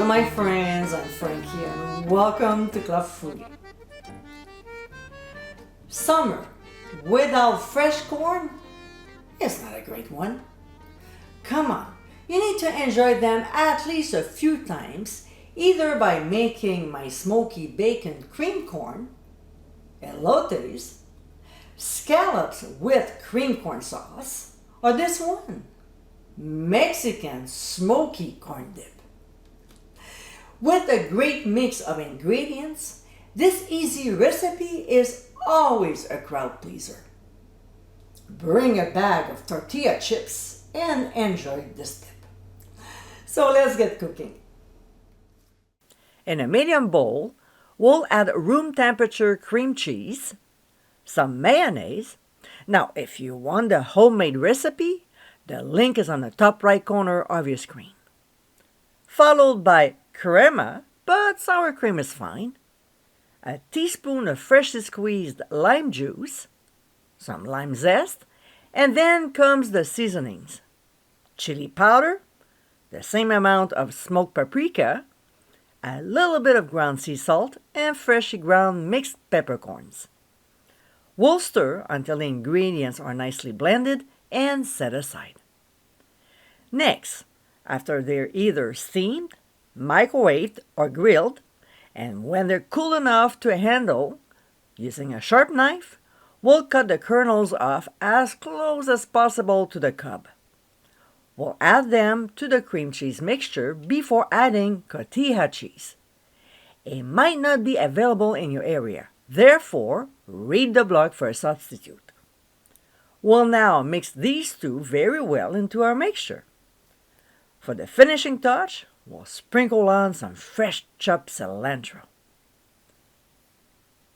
Bonjour my friends, I'm Frankie and welcome to Club Foodie. Summer without fresh corn is not a great one. Come on, you need to enjoy them at least a few times, either by making my smoky bacon cream corn, elotes, scallops with cream corn sauce, or this one, Mexican Smoky Corn Dip. With a great mix of ingredients, this easy recipe is always a crowd pleaser. Bring a bag of tortilla chips and enjoy this dip. So let's get cooking. In a medium bowl, we'll add room temperature cream cheese, some mayonnaise. Now, if you want the homemade recipe, the link is on the top right corner of your screen. Followed by crema, but sour cream is fine, a teaspoon of freshly squeezed lime juice, some lime zest, and then comes the seasonings. Chili powder, the same amount of smoked paprika, a little bit of ground sea salt, and freshly ground mixed peppercorns. We'll stir until the ingredients are nicely blended and set aside. Next, after they're either steamed, microwaved, or grilled, and when they're cool enough to handle, using a sharp knife, we'll cut the kernels off as close as possible to the cob. We'll add them to the cream cheese mixture before adding cotija cheese. It might not be available in your area, therefore, read the blog for a substitute. We'll now mix these two very well into our mixture. For the finishing touch, we'll sprinkle on some fresh chopped cilantro.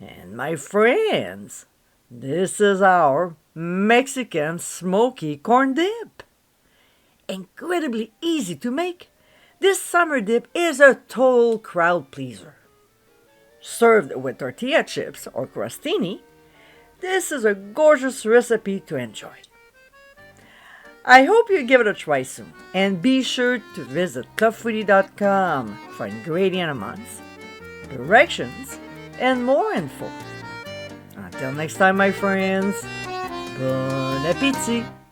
And my friends, this is our Mexican Smoky Corn Dip. Incredibly easy to make, this summer dip is a total crowd pleaser. Served with tortilla chips or crostini, this is a gorgeous recipe to enjoy. I hope you give it a try soon, and be sure to visit clubfoodie.com for ingredient amounts, directions, and more info. Until next time, my friends, bon appétit!